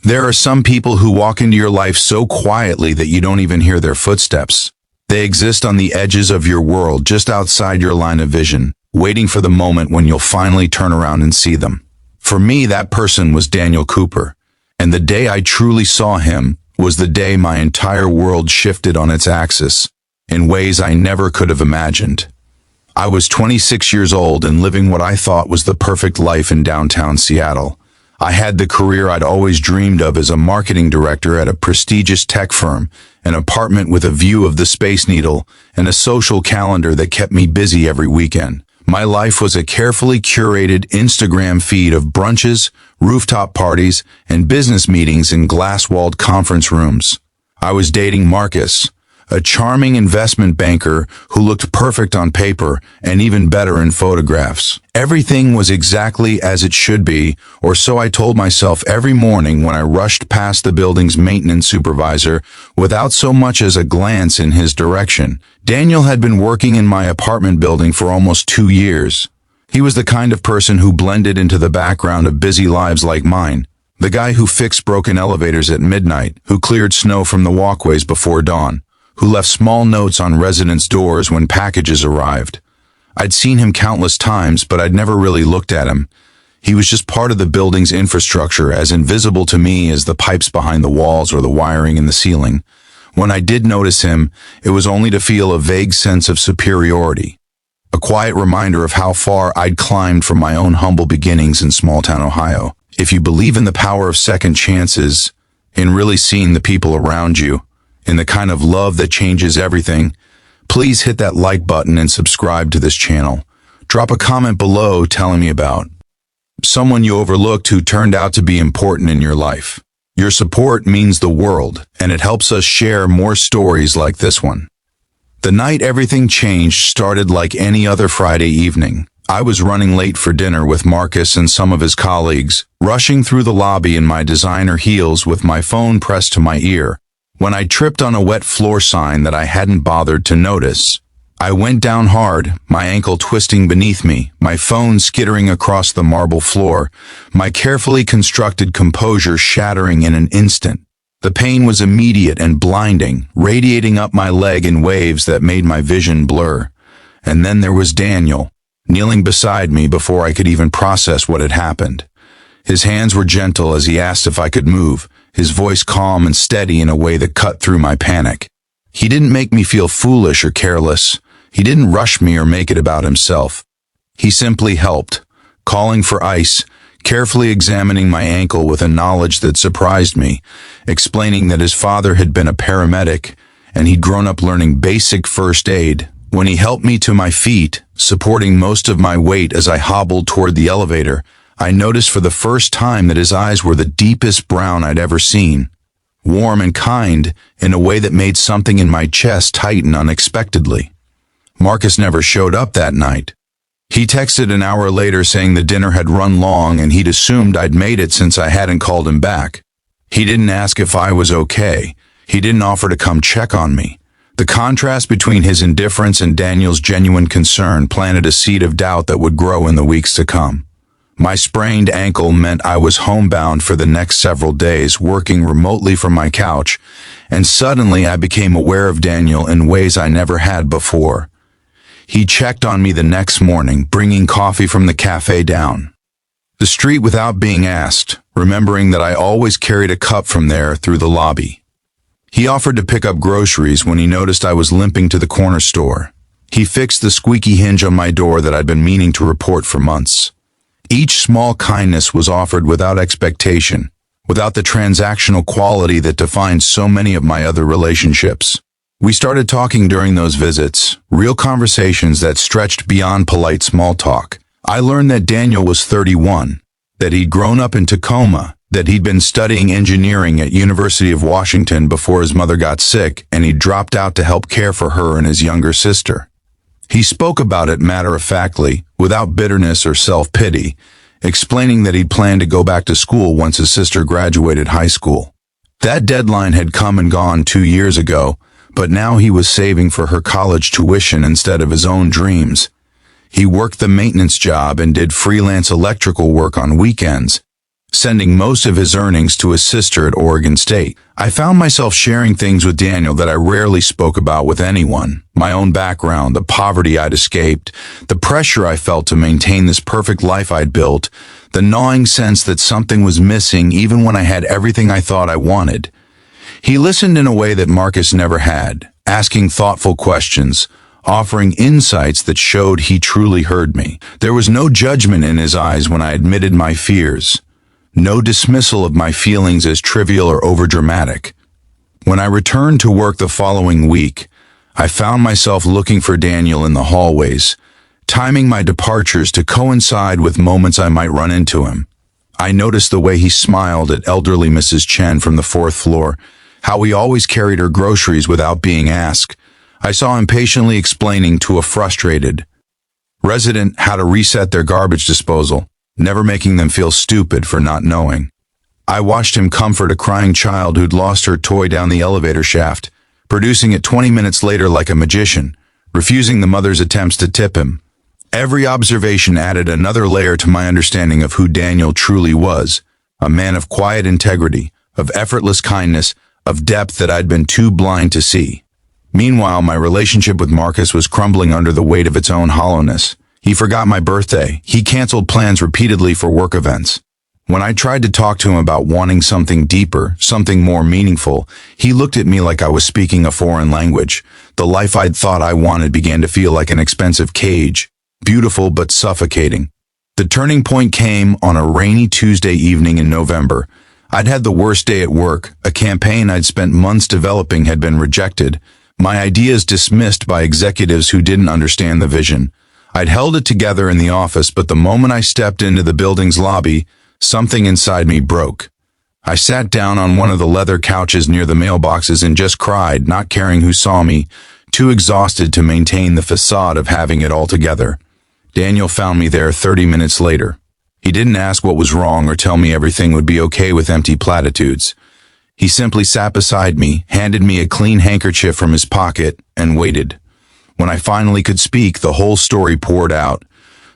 There are some people who walk into your life so quietly that you don't even hear their footsteps. They exist on the edges of your world, just outside your line of vision, waiting for the moment when you'll finally turn around and see them. For me, that person was Daniel Cooper, and the day I truly saw him was the day my entire world shifted on its axis in ways I never could have imagined. I was 26 years old and living what I thought was the perfect life in downtown Seattle. I had the career I'd always dreamed of as a marketing director at a prestigious tech firm, an apartment with a view of the Space Needle, and a social calendar that kept me busy every weekend. My life was a carefully curated Instagram feed of brunches, rooftop parties, and business meetings in glass-walled conference rooms. I was dating Marcus, a charming investment banker who looked perfect on paper and even better in photographs. Everything was exactly as it should be, or so I told myself every morning when I rushed past the building's maintenance supervisor without so much as a glance in his direction. Daniel had been working in my apartment building for almost 2 years. He was the kind of person who blended into the background of busy lives like mine. The guy who fixed broken elevators at midnight, who cleared snow from the walkways before dawn, who left small notes on residents' doors when packages arrived. I'd seen him countless times, but I'd never really looked at him. He was just part of the building's infrastructure, as invisible to me as the pipes behind the walls or the wiring in the ceiling. When I did notice him, it was only to feel a vague sense of superiority, a quiet reminder of how far I'd climbed from my own humble beginnings in small-town Ohio. If you believe in the power of second chances, in really seeing the people around you, in the kind of love that changes everything, please hit that like button and subscribe to this channel. Drop a comment below telling me about someone you overlooked who turned out to be important in your life. Your support means the world, and it helps us share more stories like this one. The night everything changed started like any other Friday evening. I was running late for dinner with Marcus and some of his colleagues, rushing through the lobby in my designer heels with my phone pressed to my ear, when I tripped on a wet floor sign that I hadn't bothered to notice. I went down hard, my ankle twisting beneath me, my phone skittering across the marble floor, my carefully constructed composure shattering in an instant. The pain was immediate and blinding, radiating up my leg in waves that made my vision blur. And then there was Daniel, kneeling beside me before I could even process what had happened. His hands were gentle as he asked if I could move, his voice calm and steady in a way that cut through my panic. He didn't make me feel foolish or careless. He didn't rush me or make it about himself. He simply helped, calling for ice, carefully examining my ankle with a knowledge that surprised me, explaining that his father had been a paramedic and he'd grown up learning basic first aid. When he helped me to my feet, supporting most of my weight as I hobbled toward the elevator, I noticed for the first time that his eyes were the deepest brown I'd ever seen, warm and kind in a way that made something in my chest tighten unexpectedly. Marcus never showed up that night. He texted an hour later saying the dinner had run long and he'd assumed I'd made it since I hadn't called him back. He didn't ask if I was okay. He didn't offer to come check on me. The contrast between his indifference and Daniel's genuine concern planted a seed of doubt that would grow in the weeks to come. My sprained ankle meant I was homebound for the next several days, working remotely from my couch, and suddenly I became aware of Daniel in ways I never had before. He checked on me the next morning, bringing coffee from the cafe down the street without being asked, remembering that I always carried a cup from there through the lobby. He offered to pick up groceries when he noticed I was limping to the corner store. He fixed the squeaky hinge on my door that I'd been meaning to report for months. Each small kindness was offered without expectation, without the transactional quality that defines so many of my other relationships. We started talking during those visits, real conversations that stretched beyond polite small talk. I learned that Daniel was 31, that he'd grown up in Tacoma, that he'd been studying engineering at University of Washington before his mother got sick and he'd dropped out to help care for her and his younger sister. He spoke about it matter-of-factly, without bitterness or self-pity, explaining that he'd planned to go back to school once his sister graduated high school. That deadline had come and gone 2 years ago, but now he was saving for her college tuition instead of his own dreams. He worked the maintenance job and did freelance electrical work on weekends, sending most of his earnings to his sister at Oregon State. I found myself sharing things with Daniel that I rarely spoke about with anyone. My own background, the poverty I'd escaped, the pressure I felt to maintain this perfect life I'd built, the gnawing sense that something was missing even when I had everything I thought I wanted. He listened in a way that Marcus never had, asking thoughtful questions, offering insights that showed he truly heard me. There was no judgment in his eyes when I admitted my fears. No dismissal of my feelings as trivial or overdramatic. When I returned to work the following week, I found myself looking for Daniel in the hallways, timing my departures to coincide with moments I might run into him. I noticed the way he smiled at elderly Mrs. Chen from the 4th floor, how he always carried her groceries without being asked. I saw him patiently explaining to a frustrated resident how to reset their garbage disposal, never making them feel stupid for not knowing. I watched him comfort a crying child who'd lost her toy down the elevator shaft, producing it 20 minutes later like a magician, refusing the mother's attempts to tip him. Every observation added another layer to my understanding of who Daniel truly was, a man of quiet integrity, of effortless kindness, of depth that I'd been too blind to see. Meanwhile, my relationship with Marcus was crumbling under the weight of its own hollowness. He forgot my birthday. He canceled plans repeatedly for work events. When I tried to talk to him about wanting something deeper, something more meaningful, he looked at me like I was speaking a foreign language. The life I'd thought I wanted began to feel like an expensive cage, beautiful but suffocating. The turning point came on a rainy Tuesday evening in November. I'd had the worst day at work. A campaign I'd spent months developing had been rejected, my ideas dismissed by executives who didn't understand the vision. I'd held it together in the office, but the moment I stepped into the building's lobby, something inside me broke. I sat down on one of the leather couches near the mailboxes and just cried, not caring who saw me, too exhausted to maintain the facade of having it all together. Daniel found me there 30 minutes later. He didn't ask what was wrong or tell me everything would be okay with empty platitudes. He simply sat beside me, handed me a clean handkerchief from his pocket, and waited. When I finally could speak, the whole story poured out.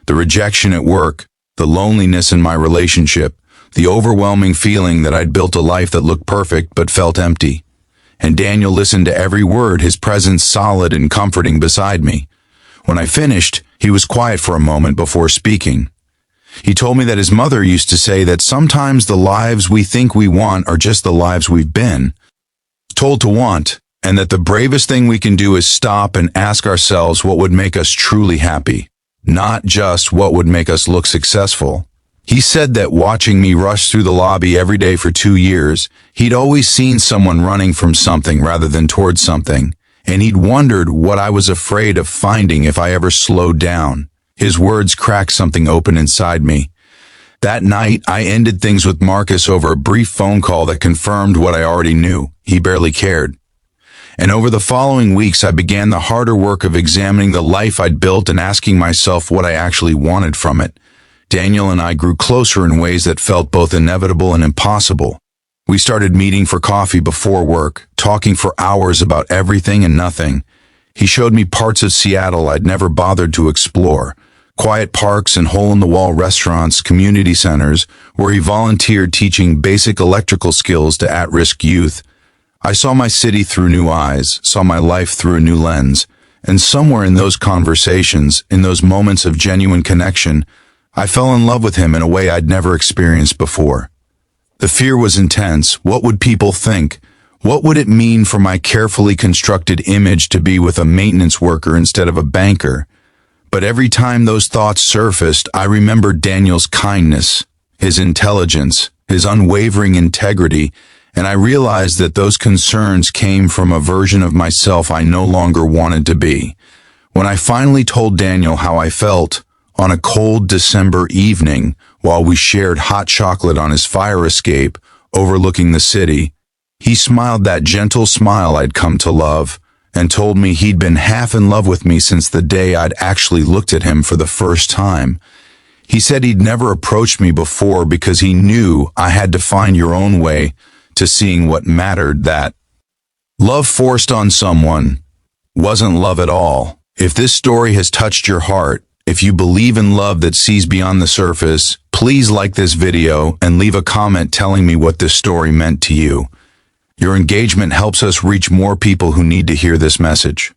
The rejection at work, the loneliness in my relationship, the overwhelming feeling that I'd built a life that looked perfect but felt empty. And Daniel listened to every word, his presence solid and comforting beside me. When I finished, he was quiet for a moment before speaking. He told me that his mother used to say that sometimes the lives we think we want are just the lives we've been told to want, and that the bravest thing we can do is stop and ask ourselves what would make us truly happy, not just what would make us look successful. He said that watching me rush through the lobby every day for 2 years, he'd always seen someone running from something rather than towards something, and he'd wondered what I was afraid of finding if I ever slowed down. His words cracked something open inside me. That night, I ended things with Marcus over a brief phone call that confirmed what I already knew. He barely cared. And over the following weeks, I began the harder work of examining the life I'd built and asking myself what I actually wanted from it. Daniel and I grew closer in ways that felt both inevitable and impossible. We started meeting for coffee before work, talking for hours about everything and nothing. He showed me parts of Seattle I'd never bothered to explore. Quiet parks and hole-in-the-wall restaurants, community centers, where he volunteered teaching basic electrical skills to at-risk youth. I saw my city through new eyes, saw my life through a new lens, and somewhere in those conversations, in those moments of genuine connection, I fell in love with him in a way I'd never experienced before. The fear was intense. What would people think? What would it mean for my carefully constructed image to be with a maintenance worker instead of a banker? But every time those thoughts surfaced, I remembered Daniel's kindness, his intelligence, his unwavering integrity, and I realized that those concerns came from a version of myself I no longer wanted to be. When I finally told Daniel how I felt, on a cold December evening, while we shared hot chocolate on his fire escape overlooking the city, he smiled that gentle smile I'd come to love, and told me he'd been half in love with me since the day I'd actually looked at him for the first time. He said he'd never approached me before because he knew I had to find your own way to seeing what mattered, that love forced on someone wasn't love at all. If this story has touched your heart, if you believe in love that sees beyond the surface, Please like this video and leave a comment telling me what this story meant to you. Your engagement helps us reach more people who need to hear this message.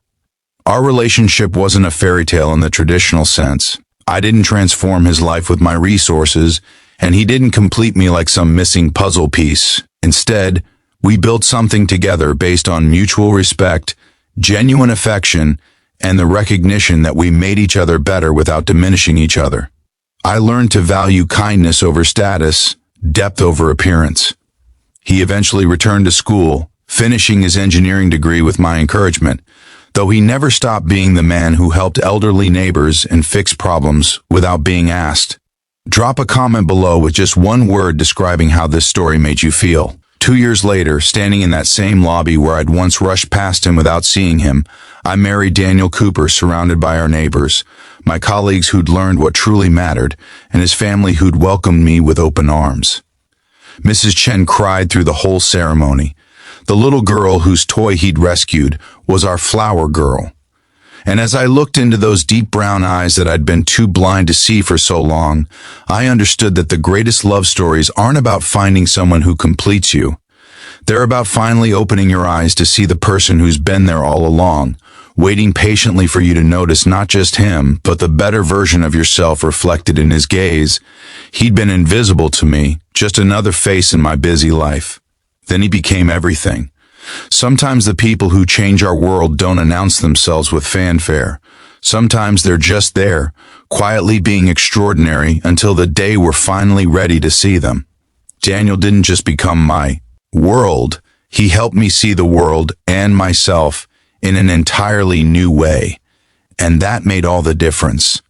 Our relationship wasn't a fairy tale in the traditional sense. I didn't transform his life with my resources, and he didn't complete me like some missing puzzle piece. Instead, we built something together based on mutual respect, genuine affection, and the recognition that we made each other better without diminishing each other. I learned to value kindness over status, depth over appearance. He eventually returned to school, finishing his engineering degree with my encouragement, though he never stopped being the man who helped elderly neighbors and fixed problems without being asked. Drop a comment below with just one word describing how this story made you feel. 2 years later, standing in that same lobby where I'd once rushed past him without seeing him, I married Daniel Cooper, surrounded by our neighbors, my colleagues who'd learned what truly mattered, and his family who'd welcomed me with open arms. Mrs. Chen cried through the whole ceremony. The little girl whose toy he'd rescued was our flower girl. And as I looked into those deep brown eyes that I'd been too blind to see for so long, I understood that the greatest love stories aren't about finding someone who completes you. They're about finally opening your eyes to see the person who's been there all along, waiting patiently for you to notice not just him, but the better version of yourself reflected in his gaze. He'd been invisible to me, just another face in my busy life. Then he became everything. Sometimes the people who change our world don't announce themselves with fanfare. Sometimes they're just there, quietly being extraordinary until the day we're finally ready to see them. Daniel didn't just become my world. He helped me see the world and myself in an entirely new way. And that made all the difference.